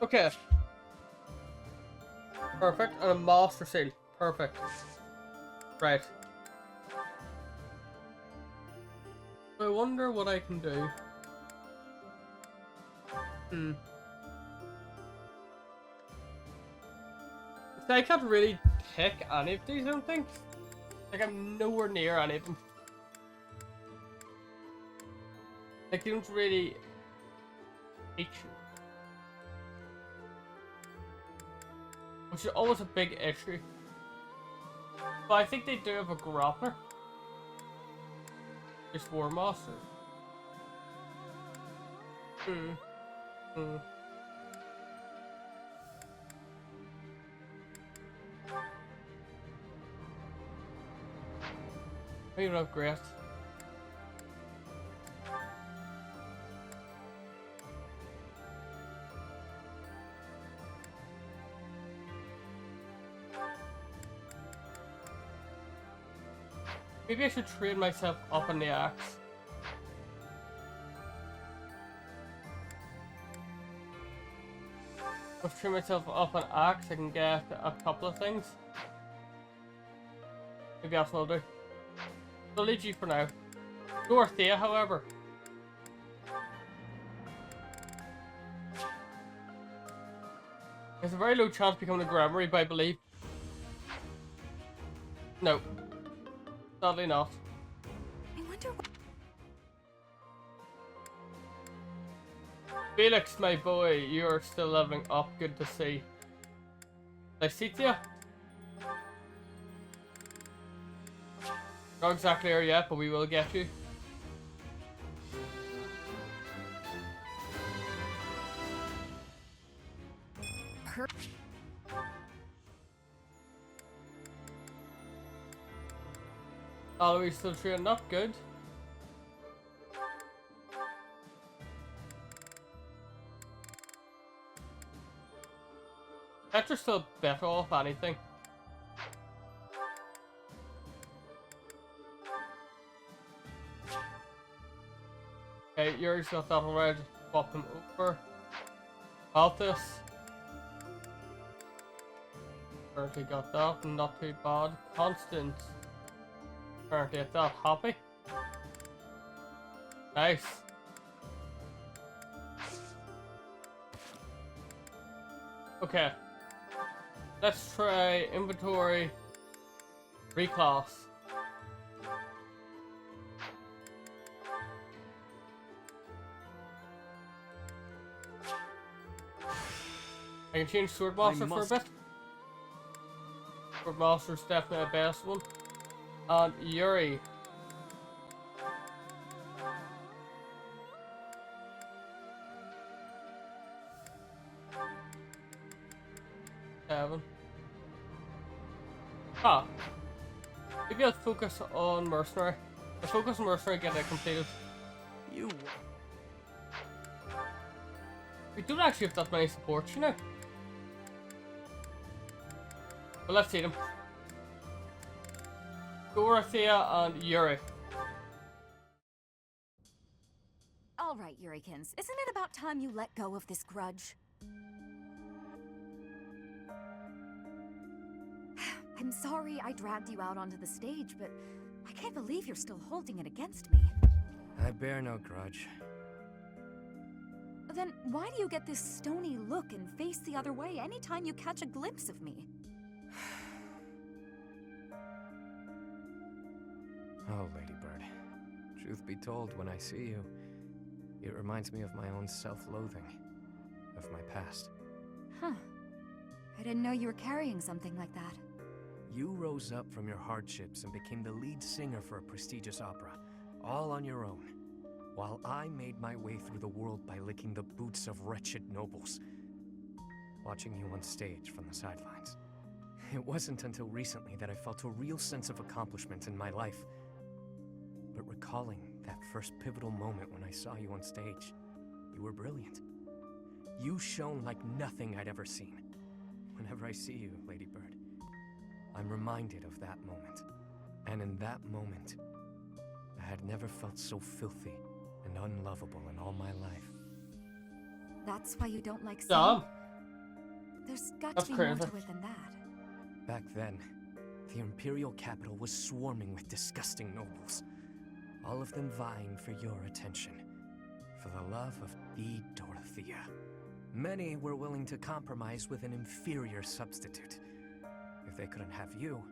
Okay. Perfect. And a master seal. Perfect. Right. I wonder what I can do. So I can't really pick any of these, I don't think. Like, I'm nowhere near any of them. Like, they don't really teach you. Which is always a big issue. But I think they do have a grappler. Just War Master. Maybe not great. Maybe I should train myself up on the axe. If I train myself up on axe, I can get a couple of things. Maybe that's what I'll do. I'll leave you for now. Dorothea, however. There's a very low chance of becoming a Grammary, but I believe. No. Sadly not. I wonder what... Felix, my boy, you're still leveling up. Good to see. Lycetia? Not exactly there yet, but we will get you. Aloy's still training up, good. Petra's still better off anything. Okay, Yuri's got that already. Swap him over. Balthus. Currently got that, not too bad. Constance. Currently at that. Happy. Nice. Okay. Let's try inventory. Reclass. I can change Swordmaster for a bit. Swordmaster's definitely the best one. And Yuri. Seven. Ah. Maybe I'll focus on Mercenary. I'll focus on Mercenary, get it completed. You. We don't actually have that many supports, you know. But let's see them. Dorothea and Yuri. All right, Yurikins. Isn't it about time you let go of this grudge? I'm sorry I dragged you out onto the stage, but I can't believe you're still holding it against me. I bear no grudge. Then why do you get this stony look and face the other way anytime you catch a glimpse of me? Oh, Ladybird. Truth be told, when I see you, it reminds me of my own self-loathing, of my past. Huh. I didn't know you were carrying something like that. You rose up from your hardships and became the lead singer for a prestigious opera, all on your own, while I made my way through the world by licking the boots of wretched nobles, watching you on stage from the sidelines. It wasn't until recently that I felt a real sense of accomplishment in my life. But recalling that first pivotal moment when I saw you on stage, you were brilliant. You shone like nothing I'd ever seen. Whenever I see you, Ladybird, I'm reminded of that moment. And in that moment, I had never felt so filthy and unlovable in all my life. That's why you don't like singing? Dumb. There's got That's to be more crazy. to it than that. Back then, the Imperial capital was swarming with disgusting nobles, all of them vying for your attention, for the love of the Dorothea. Many were willing to compromise with an inferior substitute. If they couldn't have you,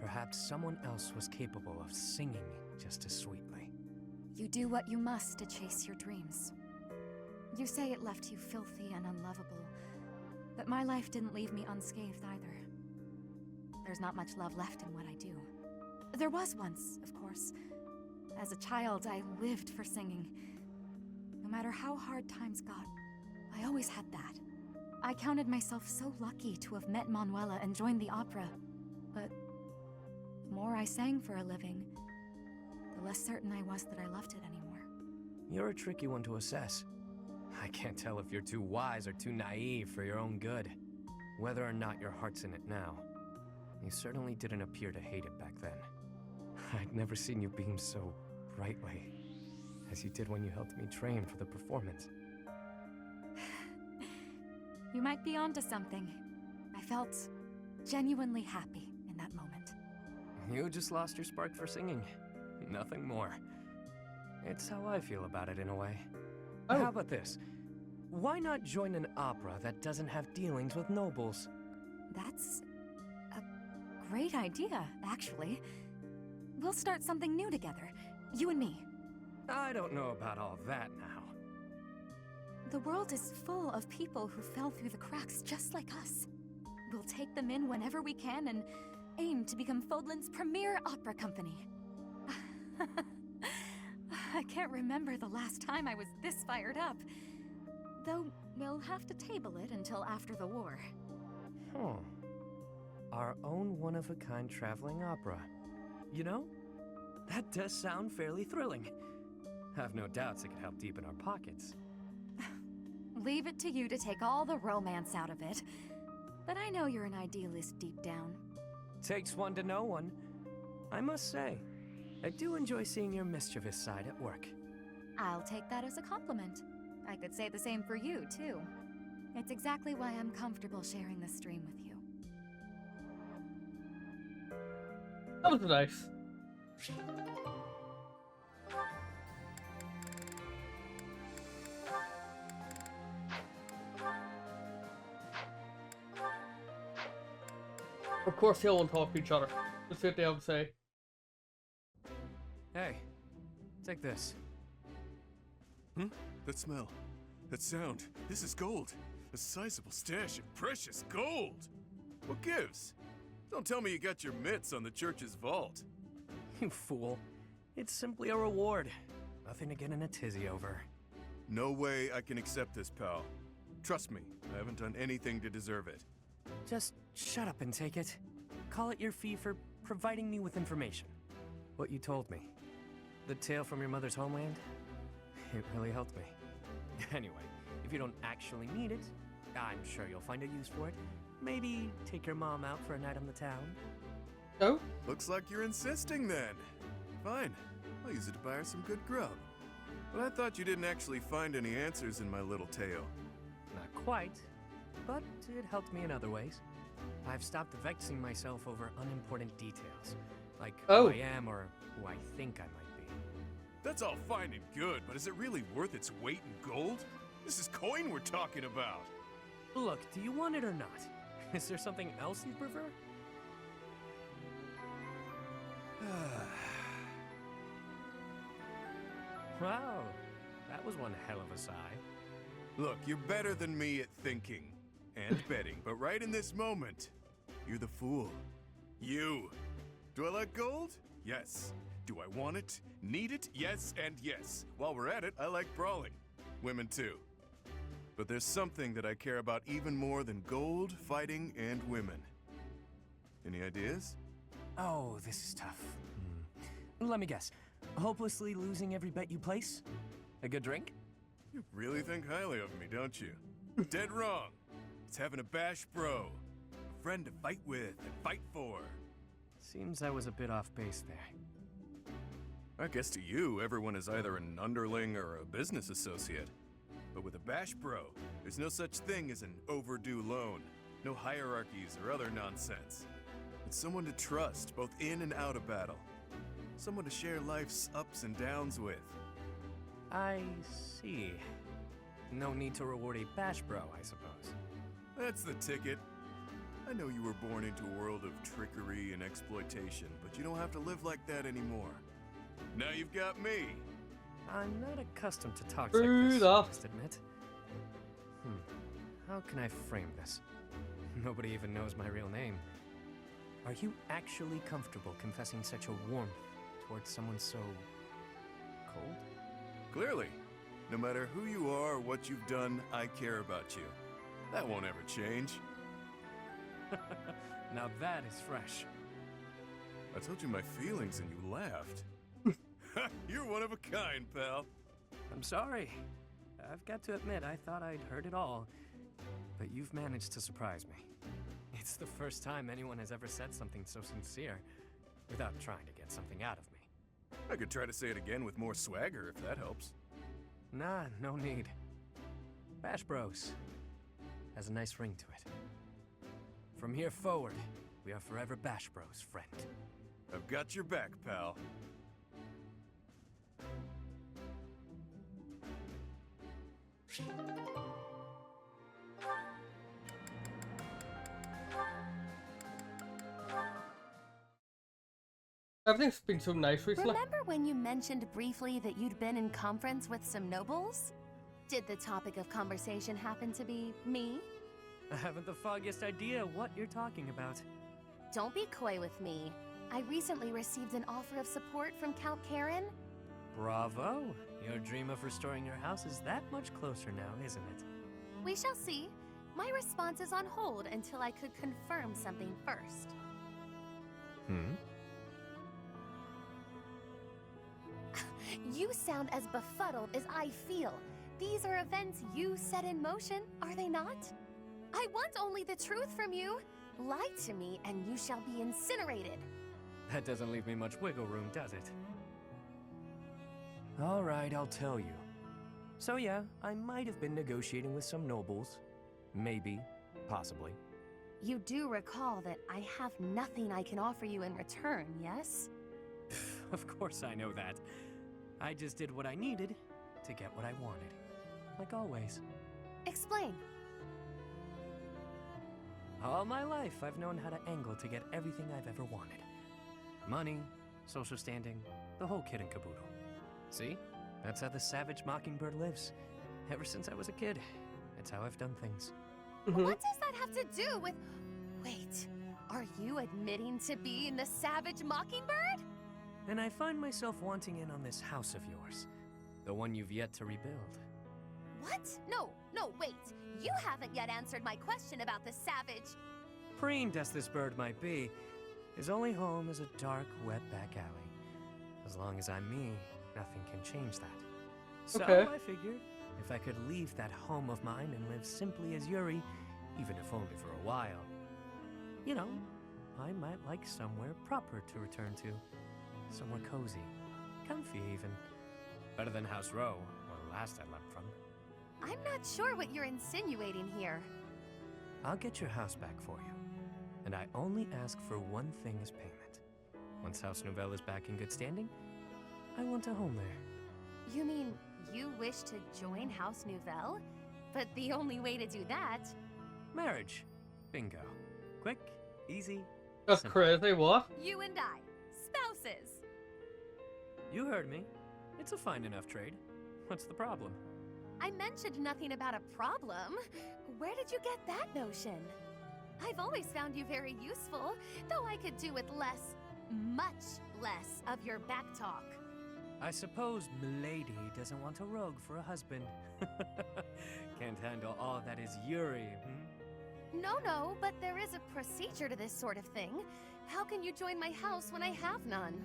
perhaps someone else was capable of singing just as sweetly. You do what you must to chase your dreams. You say it left you filthy and unlovable, but my life didn't leave me unscathed either. There's not much love left in what I do. There was once, of course. As a child, I lived for singing. No matter how hard times got, I always had that. I counted myself so lucky to have met Manuela and joined the opera. But the more I sang for a living, the less certain I was that I loved it anymore. You're a tricky one to assess. I can't tell if you're too wise or too naive for your own good. Whether or not your heart's in it now, you certainly didn't appear to hate it back then. I'd never seen you beam so brightly, as you did when you helped me train for the performance. You might be onto something. I felt genuinely happy in that moment. You just lost your spark for singing. Nothing more. It's how I feel about it in a way. Oh. How about this? Why not join an opera that doesn't have dealings with nobles? That's a great idea, actually. We'll start something new together, you and me. I don't know about all that now. The world is full of people who fell through the cracks just like us. We'll take them in whenever we can and aim to become Fodlan's premier opera company. I can't remember the last time I was this fired up. Though, we'll have to table it until after the war. Our own one-of-a-kind traveling opera. You know, that does sound fairly thrilling. I've no doubts it could help deepen our pockets. Leave it to you to take all the romance out of it. But I know you're an idealist deep down. Takes one to know one. I must say, I do enjoy seeing your mischievous side at work. I'll take that as a compliment. I could say the same for you, too. It's exactly why I'm comfortable sharing this stream with you. That was nice. Of course, they all talk to each other. Let's see what they have to say. Hey, take this. That smell. That sound. This is gold. A sizable stash of precious gold. What gives? Don't tell me you got your mitts on the church's vault. You fool. It's simply a reward. Nothing to get in a tizzy over. No way I can accept this, pal. Trust me, I haven't done anything to deserve it. Just shut up and take it. Call it your fee for providing me with information. What you told me. The tale from your mother's homeland? It really helped me. Anyway, if you don't actually need it, I'm sure you'll find a use for it. Maybe take your mom out for a night on the town. Oh? Looks like you're insisting then. Fine, I'll use it to buy her some good grub. But I thought you didn't actually find any answers in my little tale. Not quite, but it helped me in other ways. I've stopped vexing myself over unimportant details, like Oh. who I am or who I think I might be. That's all fine and good, but is it really worth its weight in gold? This is coin we're talking about. Look, do you want it or not? Is there something else you prefer? Wow, that was one hell of a sigh. Look, you're better than me at thinking and betting, but right in this moment, you're the fool. You. Do I like gold? Yes. Do I want it? Need it? Yes and yes. While we're at it, I like brawling. Women too. But there's something that I care about even more than gold, fighting, and women. Any ideas? Oh, this is tough. Let me guess. Hopelessly losing every bet you place? A good drink? You really think highly of me, don't you? Dead wrong. It's having a bash bro. A friend to fight with and fight for. Seems I was a bit off base there. I guess to you, everyone is either an underling or a business associate. But with a bash bro, there's no such thing as an overdue loan. No hierarchies or other nonsense. It's someone to trust, both in and out of battle. Someone to share life's ups and downs with. I see. No need to reward a bash bro, I suppose. That's the ticket. I know you were born into a world of trickery and exploitation, but you don't have to live like that anymore. Now you've got me. I'm not accustomed to talks Screwed like this, up. I must admit. How can I frame this? Nobody even knows my real name. Are you actually comfortable confessing such a warmth towards someone so... cold? Clearly. No matter who you are or what you've done, I care about you. That won't ever change. Now that is fresh. I told you my feelings and you laughed. You're one of a kind, pal. I'm sorry. I've got to admit, I thought I'd heard it all. But you've managed to surprise me. It's the first time anyone has ever said something so sincere without trying to get something out of me. I could try to say it again with more swagger if that helps. Nah, no need. Bash Bros has a nice ring to it. From here forward, we are forever Bash Bros, friend. I've got your back, pal. Everything's been so nice recently. Remember when you mentioned briefly that you'd been in conference with some nobles? Did the topic of conversation happen to be me? I haven't the foggiest idea what you're talking about. Don't be coy with me. I recently received an offer of support from Count Karen. Bravo! Your dream of restoring your house is that much closer now, isn't it? We shall see. My response is on hold until I could confirm something first. You sound as befuddled as I feel. These are events you set in motion, are they not? I want only the truth from you. Lie to me and you shall be incinerated. That doesn't leave me much wiggle room, does it? All right, I'll tell you. So yeah, I might have been negotiating with some nobles. Maybe. Possibly. You do recall that I have nothing I can offer you in return, yes? Of course I know that. I just did what I needed to get what I wanted. Like always. Explain. All my life, I've known how to angle to get everything I've ever wanted. Money, social standing, the whole kit and caboodle. See? That's how the savage mockingbird lives. Ever since I was a kid. It's how I've done things. What does that have to do with... Wait, are you admitting to being the savage mockingbird? And I find myself wanting in on this house of yours. The one you've yet to rebuild. What? No, wait. You haven't yet answered my question about the savage... Preened as this bird might be, his only home is a dark, wet back alley. As long as I'm me, nothing can change that. So Okay. I figured, if I could leave that home of mine and live simply as Yuri, even if only for a while, you know, I might like somewhere proper to return to. Somewhere cozy, comfy even. Better than House Row, or last I left from. I'm not sure what you're insinuating here. I'll get your house back for you. And I only ask for one thing as payment. Once House Nouvelle is back in good standing, I want a home there. You mean you wish to join House Nouvelle? But the only way to do that... Marriage. Bingo. Quick, easy. That's simple. crazy, what? You and I, spouses. You heard me. It's a fine enough trade. What's the problem? I mentioned nothing about a problem. Where did you get that notion? I've always found you very useful, though I could do with less, much less of your back talk. I suppose Milady doesn't want a rogue for a husband. Can't handle all that is Yuri, No, but there is a procedure to this sort of thing. How can you join my house when I have none?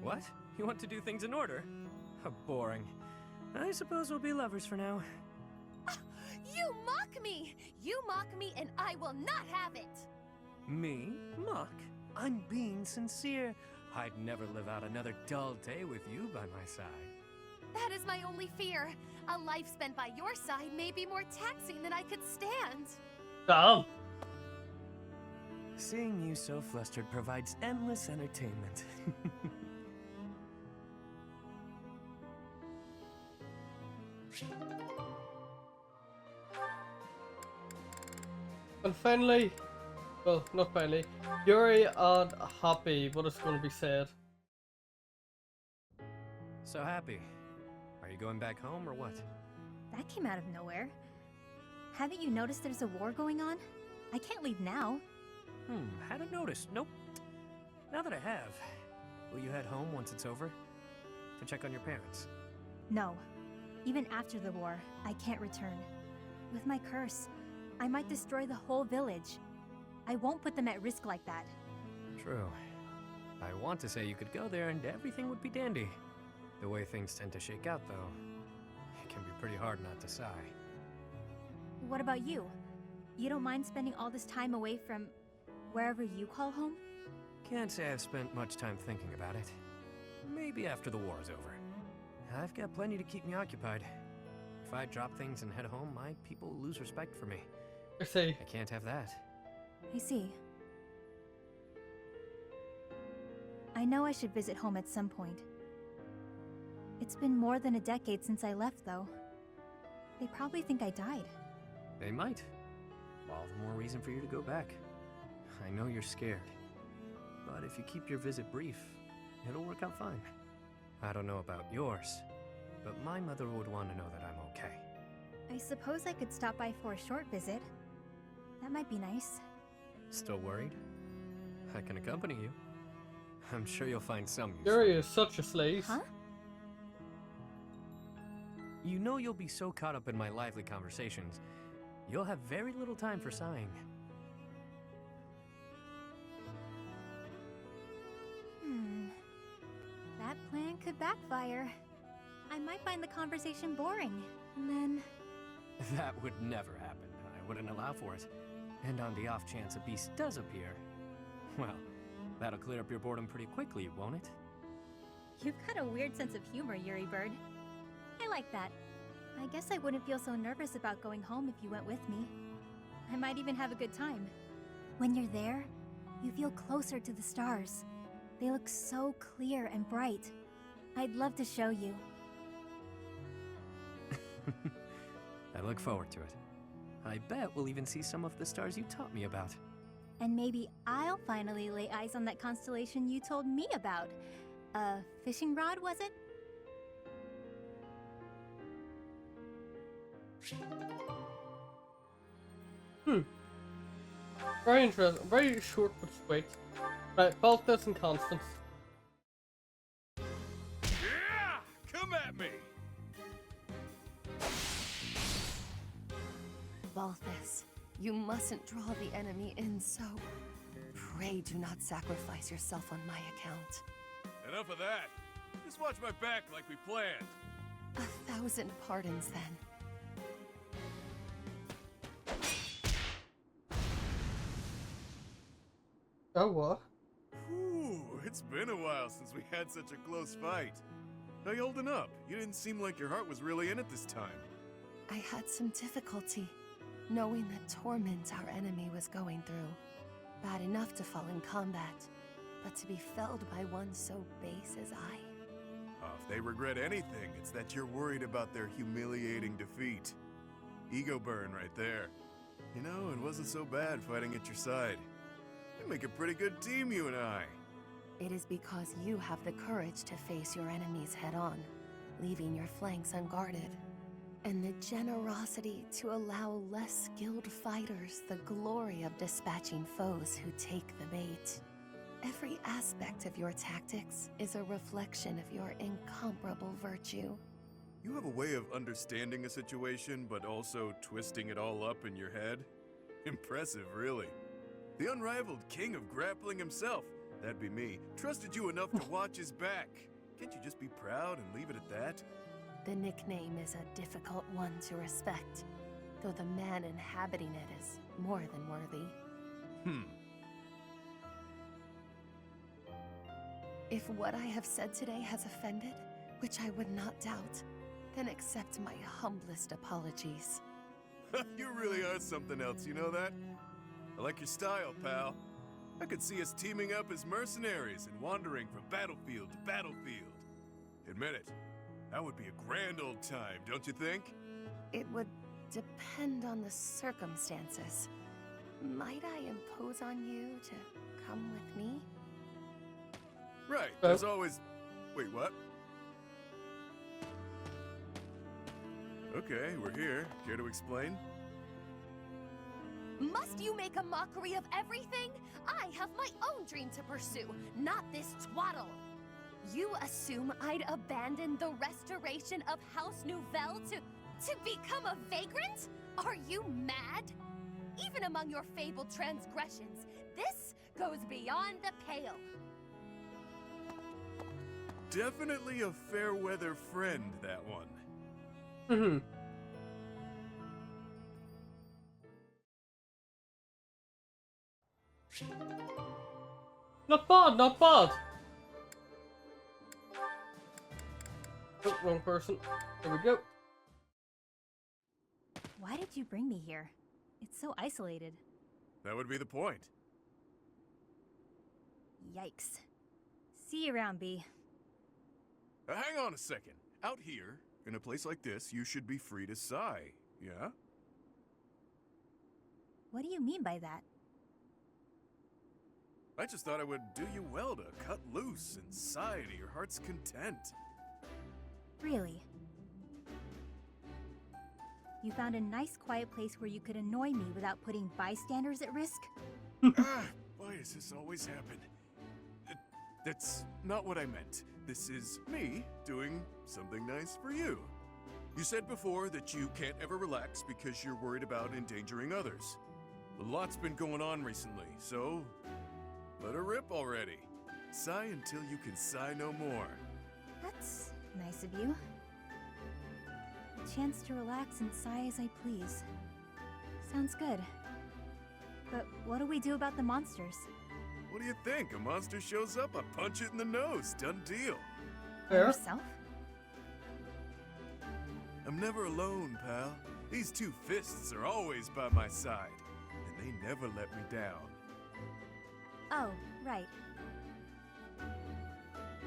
What? You want to do things in order? How boring. I suppose we'll be lovers for now. You mock me! You mock me and I will not have it! Me? Mock? I'm being sincere. I'd never live out another dull day with you by my side. That is my only fear. A life spent by your side may be more taxing than I could stand. Damn. Seeing you so flustered provides endless entertainment. And finally, well, not finally, Yuri and Happy, what is going to be said? So Happy, are you going back home or what? That came out of nowhere. Haven't you noticed there's a war going on? I can't leave now. Hadn't noticed. Nope. Now that I have, will you head home once it's over? To check on your parents? No. Even after the war, I can't return. With my curse, I might destroy the whole village. I won't put them at risk like that. True. I want to say you could go there and everything would be dandy. The way things tend to shake out, though, it can be pretty hard not to sigh. What about you? You don't mind spending all this time away from wherever you call home? Can't say I've spent much time thinking about it. Maybe after the war is over. I've got plenty to keep me occupied. If I drop things and head home, my people will lose respect for me. I see. I can't have that. I see. I know I should visit home at some point. It's been more than a decade since I left, though. They probably think I died. They might. All the more reason for you to go back. I know you're scared. But if you keep your visit brief, it'll work out fine. I don't know about yours, but my mother would want to know that I'm okay. I suppose I could stop by for a short visit. That might be nice. Still worried? I can accompany you. I'm sure you'll find some use. Yuri is such a slave. Huh? You know you'll be so caught up in my lively conversations, you'll have very little time for sighing. That plan could backfire. I might find the conversation boring, and then... That would never happen. I wouldn't allow for it. And on the off chance a beast does appear, well, that'll clear up your boredom pretty quickly, won't it? You've got a weird sense of humor, Yuri Bird. I like that. I guess I wouldn't feel so nervous about going home if you went with me. I might even have a good time. When you're there, you feel closer to the stars. They look so clear and bright. I'd love to show you. I look forward to it. I bet we'll even see some of the stars you taught me about. And maybe I'll finally lay eyes on that constellation you told me about. A fishing rod, was it? Very interesting. Very short but sweet. Right, Balthus and Constance. Yeah! Come at me! Balthus, you mustn't draw the enemy in so. Pray do not sacrifice yourself on my account. Enough of that. Just watch my back like we planned. 1,000 pardons, then. Oh, what? Whew, it's been a while since we had such a close fight. How you holding up? You didn't seem like your heart was really in it this time. I had some difficulty knowing the torment our enemy was going through. Bad enough to fall in combat, but to be felled by one so base as I. If they regret anything, it's that you're worried about their humiliating defeat. Ego burn right there. You know, it wasn't so bad fighting at your side. We make a pretty good team, you and I. It is because you have the courage to face your enemies head-on, leaving your flanks unguarded. And the generosity to allow less skilled fighters the glory of dispatching foes who take the bait. Every aspect of your tactics is a reflection of your incomparable virtue. You have a way of understanding a situation, but also twisting it all up in your head. Impressive, really. The unrivaled king of grappling himself, that'd be me, trusted you enough to watch his back. Can't you just be proud and leave it at that? The nickname is a difficult one to respect, though the man inhabiting it is more than worthy. If what I have said today has offended, which I would not doubt, then accept my humblest apologies. You really are something else, you know that? I like your style, pal. I could see us teaming up as mercenaries and wandering from battlefield to battlefield. Admit it, that would be a grand old time, don't you think? It would depend on the circumstances. Might I impose on you to come with me? Right, there's always... Wait, what? Okay, we're here. Care to explain? Must you make a mockery of everything? I have my own dream to pursue, not this twaddle. You assume I'd abandon the restoration of House Nouvelle to become a vagrant? Are you mad? Even among your fabled transgressions, this goes beyond the pale. Definitely a fair weather friend, that one. Mm-hmm. Not bad, not bad. Oh, wrong person. There we go. Why did you bring me here? It's so isolated. That would be the point. Yikes. See you around, B. Hang on a second. Out here, in a place like this, you should be free to sigh, yeah? What do you mean by that? I just thought it would do you well to cut loose and sigh to your heart's content. Really? You found a nice quiet place where you could annoy me without putting bystanders at risk? Why does this always happen? That's not what I meant. This is me doing something nice for you. You said before that you can't ever relax because you're worried about endangering others. A lot's been going on recently, so let her rip already. Sigh until you can sigh no more. That's nice of you. A chance to relax and sigh as I please. Sounds good. But what do we do about the monsters? What do you think? A monster shows up, I punch it in the nose. Done deal. Fair. Yourself? I'm never alone, pal. These two fists are always by my side, and they never let me down. Oh, right.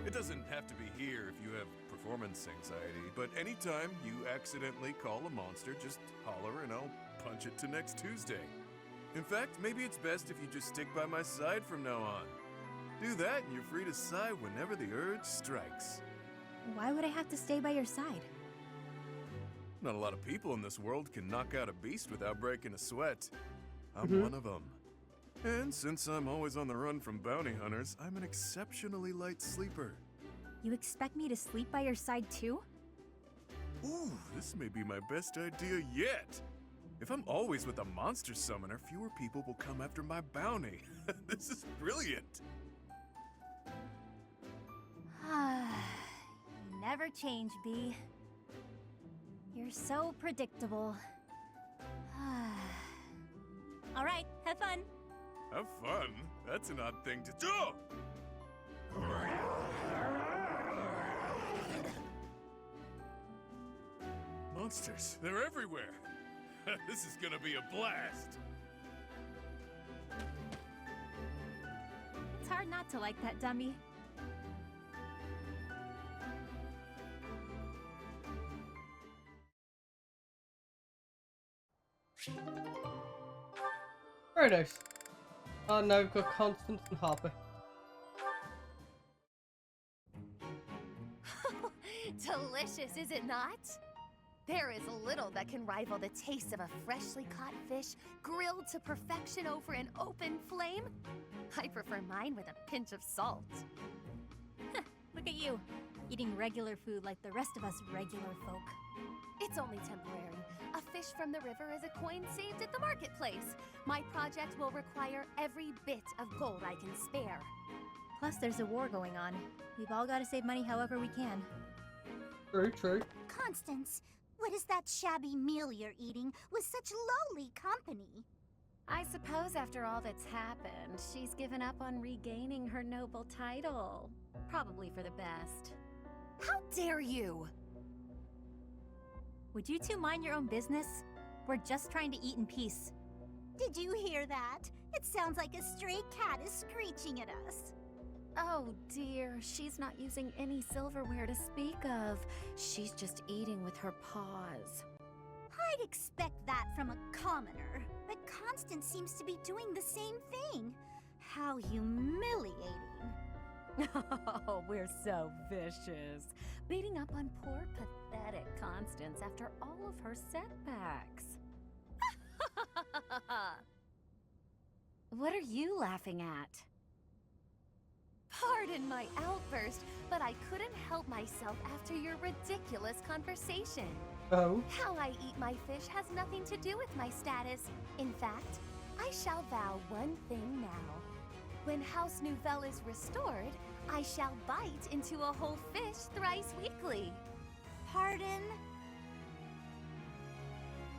It doesn't have to be here if you have performance anxiety, but anytime you accidentally call a monster, just holler and I'll punch it to next Tuesday. In fact, maybe it's best if you just stick by my side from now on. Do that and you're free to sigh whenever the urge strikes. Why would I have to stay by your side? Not a lot of people in this world can knock out a beast without breaking a sweat. I'm one of them. And since I'm always on the run from bounty hunters, I'm an exceptionally light sleeper. You expect me to sleep by your side too? Ooh, this may be my best idea yet. If I'm always with a monster summoner, fewer people will come after my bounty. This is brilliant. You never change, B. You're so predictable. All right, have fun. Have fun? That's an odd thing to do. Monsters, they're everywhere. This is gonna be a blast. It's hard not to like that dummy. Very nice. Oh, now we've got Constance and Harper. Delicious, is it not? There is little that can rival the taste of a freshly caught fish grilled to perfection over an open flame. I prefer mine with a pinch of salt. Look at you, eating regular food like the rest of us regular folk. It's only temporary. A fish from the river is a coin saved at the marketplace. My project will require every bit of gold I can spare. Plus, there's a war going on. We've all got to save money however we can. True, true. Constance, what is that shabby meal you're eating with such lowly company? I suppose after all that's happened, she's given up on regaining her noble title. Probably for the best. How dare you! Would you two mind your own business? We're just trying to eat in peace. Did you hear that? It sounds like a stray cat is screeching at us. Oh dear, she's not using any silverware to speak of. She's just eating with her paws. I'd expect that from a commoner, but Constance seems to be doing the same thing. How humiliating. Oh, we're so vicious. Beating up on poor, pathetic Constance after all of her setbacks. What are you laughing at? Pardon my outburst, but I couldn't help myself after your ridiculous conversation. Oh? How I eat my fish has nothing to do with my status. In fact, I shall vow one thing now. When House Nouvelle is restored, I shall bite into a whole fish thrice weekly. Pardon?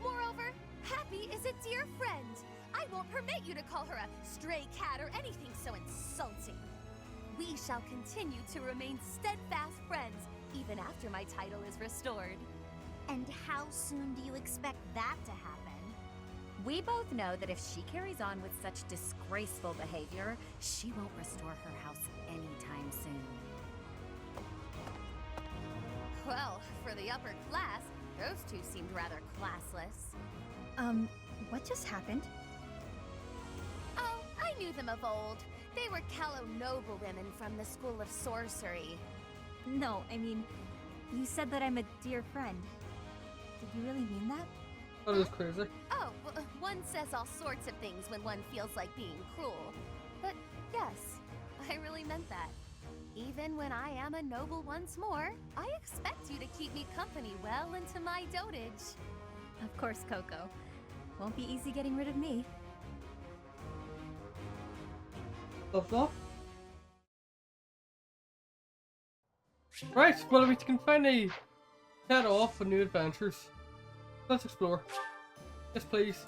Moreover, Happy is a dear friend. I won't permit you to call her a stray cat or anything so insulting. We shall continue to remain steadfast friends, even after my title is restored. And how soon do you expect that to happen? We both know that if she carries on with such disgraceful behavior, she won't restore her house anytime soon. Well, for the upper class, those two seemed rather classless. What just happened? Oh, I knew them of old. They were Callow noblewomen from the School of Sorcery. No, I mean, you said that I'm a dear friend. Did you really mean that? That is crazy. Oh, well, one says all sorts of things when one feels like being cruel. But yes, I really meant that. Even when I am a noble once more, I expect you to keep me company well into my dotage. Of course, Coco. Won't be easy getting rid of me. Love that. Right, well, we can finally head off on new adventures. Let's explore. Yes, please.